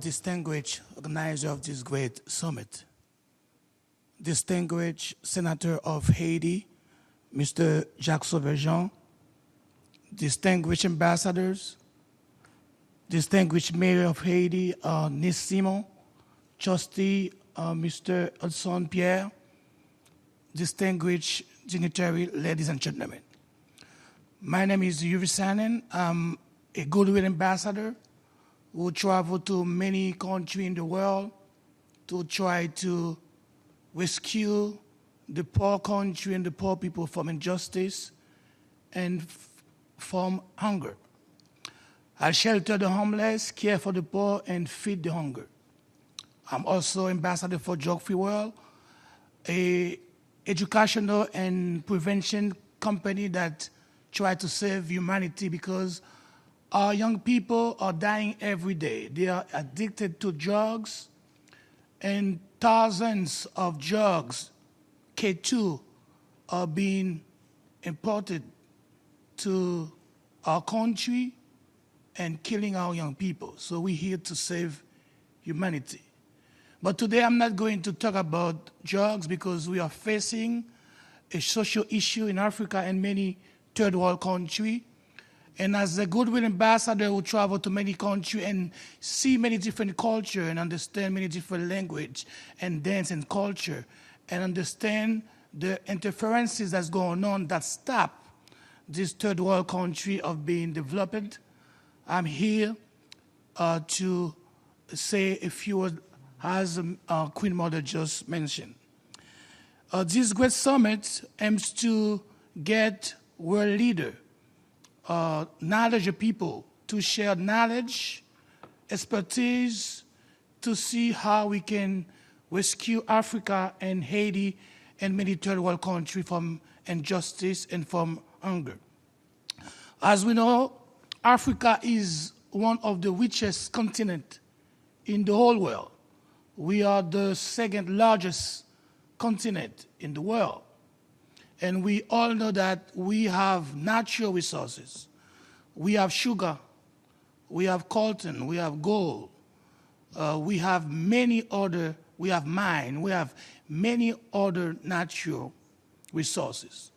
distinguished organizer of this great summit, distinguished Senator of Haiti, Mr. Jacques Sauvageon, distinguished ambassadors, distinguished Mayor of Haiti, Nis Simon, Trustee, Mr. Hudson Pierre, distinguished dignitary, ladies and gentlemen. My name is Hugues SANON. I'm a goodwill ambassador who travel to many countries in the world to try to rescue the poor country and the poor people from injustice and from hunger. I shelter the homeless, care for the poor, and feed the hunger. I'm also ambassador for Drug Free World, a educational and prevention company that try to save humanity because our young people are dying every day. They are addicted to drugs, and thousands of drugs, K2, are being imported to our country and killing our young people. So we're here to save humanity. But today I'm not going to talk about drugs because we are facing a social issue in Africa and many third world countries. And as a goodwill ambassador who travel to many countries and see many different cultures and understand many different language and dance and culture and understand the interferences that's going on that stop this third world country of being developed, I'm here to say a few words as Queen Mother just mentioned. This great summit aims to get world leaders, knowledge people to share knowledge, expertise, to see how we can rescue Africa and Haiti and many third world countries from injustice and from hunger. As we know, Africa is one of the richest continents in the whole world. We are the second largest continent in the world. And we all know that we have natural resources. We have sugar, we have coltan, we have gold, we have many other, we have mine, we have many other natural resources.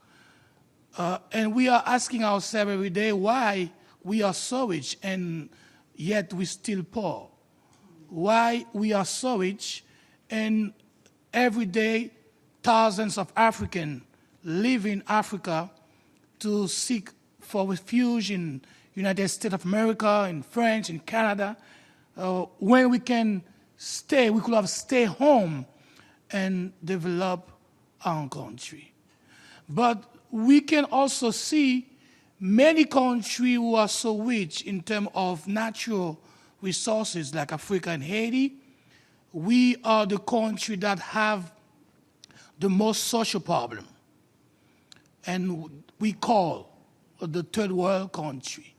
And we are asking ourselves every day why we are so rich and yet we still poor. Why we are so rich and every day thousands of Africans live in Africa to seek for refuge in United States of America, in France, in Canada, when we can stay, we could have stayed home and develop our country. But we can also see many countries who are so rich in terms of natural resources like Africa and Haiti. We are the country that have the most social problem. And we call the third world country.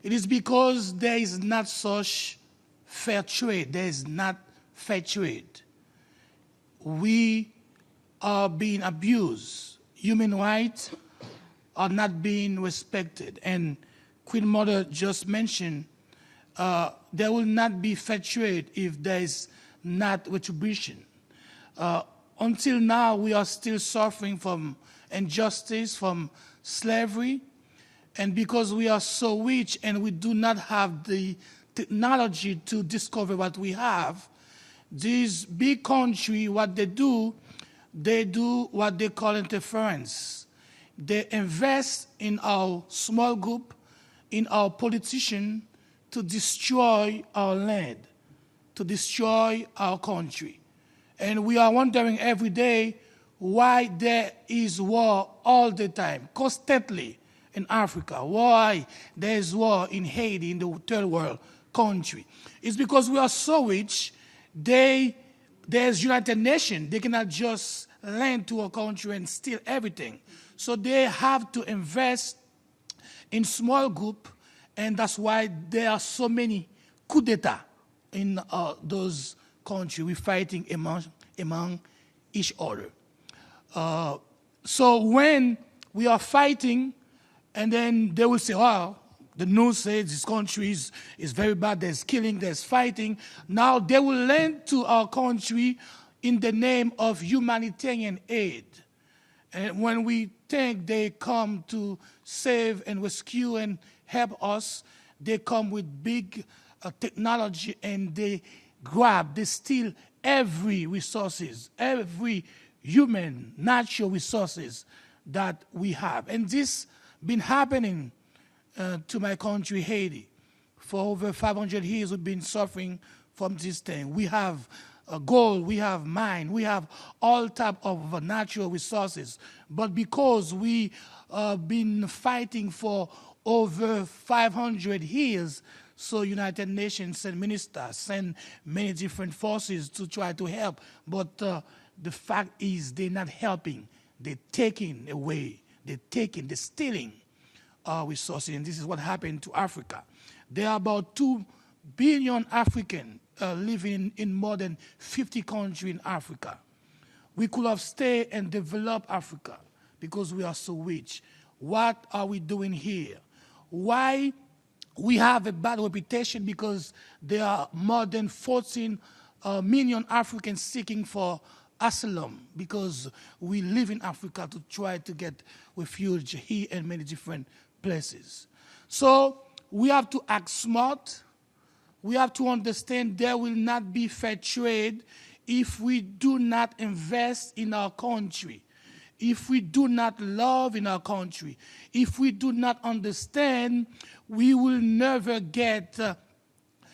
It is because there is not such fair trade. There is not fair trade. We are being abused. Human rights are not being respected. And Queen Mother just mentioned there will not be fair trade if there is not retribution. Until now, we are still suffering from injustice, from slavery, and because we are so rich and we do not have the technology to discover what we have, these big countries, what they do what they call interference. They invest in our small group, in our politicians, to destroy our land, to destroy our country. And we are wondering every day why there is war all the time, constantly in Africa, why there is war in Haiti, in the third world country. It's because we are so rich, there's United Nations. They cannot just land to a country and steal everything. So they have to invest in small group, and that's why there are so many coups d'etat in those countries. We're fighting among each other. So when we are fighting, and then they will say, oh, the news says this country is very bad. There's killing, there's fighting. Now they will lend to our country in the name of humanitarian aid. And when we think they come to save and rescue and help us, they come with big technology and they steal every resources, every human, natural resources that we have. And this been happening to my country, Haiti. For over 500 years, we've been suffering from this thing. We have gold, we have mine, we have all type of natural resources. But because we been fighting for over 500 years, so United Nations send ministers, send many different forces to try to help. But the fact is they're not helping. They're taking away. They're stealing our resources. And this is what happened to Africa. There are about 2 billion Africans living in more than 50 countries in Africa. We could have stayed and developed Africa because we are so rich. What are we doing here? Why we have a bad reputation? Because there are more than 14 million Africans seeking for asylum because we live in Africa to try to get refuge here in many different places. So we have to act smart. We have to understand there will not be fair trade if we do not invest in our country, if we do not love in our country, if we do not understand, we will never get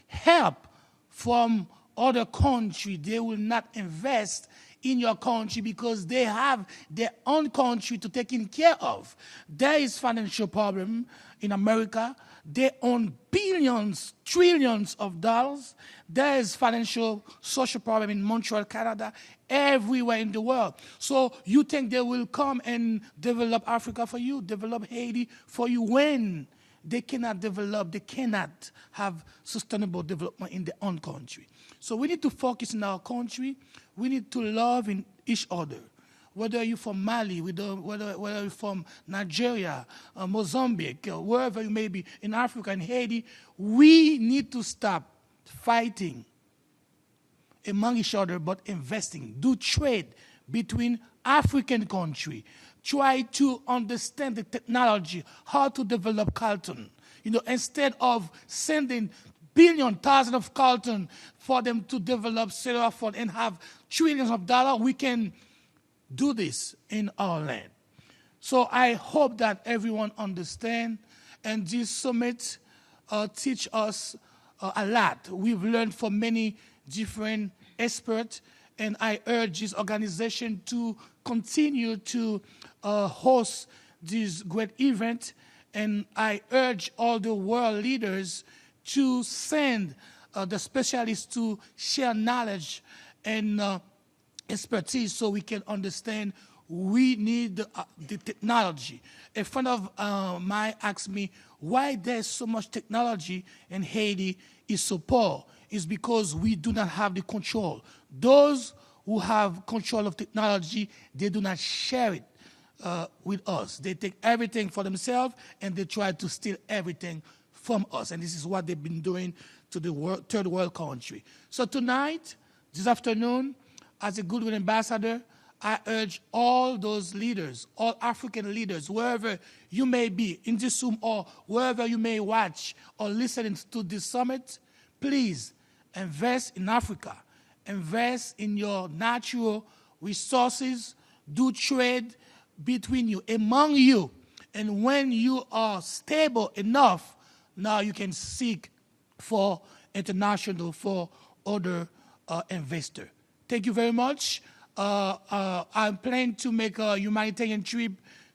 help from other countries. They will not invest in your country because they have their own country to take care of. There is financial problem in America. They own billions, trillions of dollars. There is financial, social problem in Montreal, Canada, everywhere in the world. So you think they will come and develop Africa for you, develop Haiti for you when they cannot develop, they cannot have sustainable development in their own country. So we need to focus in our country. We need to love in each other. Whether you're from Mali, whether you're from Nigeria, Mozambique, wherever you may be, in Africa and Haiti, we need to stop fighting among each other, but investing. Do trade between African countries. Try to understand the technology, how to develop carton. Instead of sending billion, thousands of carton for them to develop cellular phone and have trillions of dollars, we can do this in our land. So I hope that everyone understands, and this summit teach us a lot. We've learned from many different experts, and I urge this organization to continue to host this great event, and I urge all the world leaders to send the specialists to share knowledge and expertise so we can understand we need the technology. A friend of mine asked me why there's so much technology in Haiti is so poor. It's because we do not have the control. Those who have control of technology, they do not share it with us. They take everything for themselves and they try to steal everything from us. And this is what they've been doing to the third world country. So tonight, this afternoon, as a Goodwill ambassador, I urge all those leaders, all African leaders, wherever you may be, in this room or wherever you may watch or listen to this summit, please invest in Africa. Invest in your natural resources. Do trade between you, among you. And when you are stable enough, now you can seek for international, for other investors. Thank you very much. I'm planning to make a humanitarian trip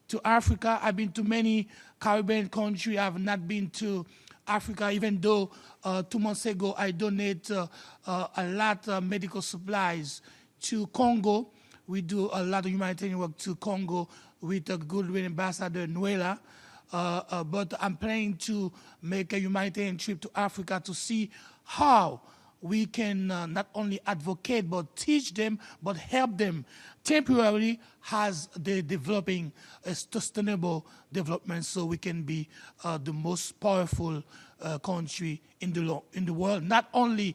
to Africa. I've been to many Caribbean countries. I have not been to Africa, even though 2 months ago I donated a lot of medical supplies to Congo. We do a lot of humanitarian work to Congo with a Goodwill ambassador, Nuela. But I'm planning to make a humanitarian trip to Africa to see how we can not only advocate but teach them, but help them temporarily as they're developing a sustainable development, so we can be the most powerful country in the world, not only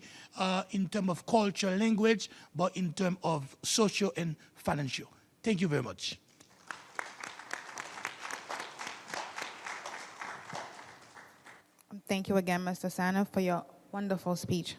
in terms of culture, language, but in terms of social and financial. Thank you very much. Thank you again, Mr. Sanon, for your wonderful speech.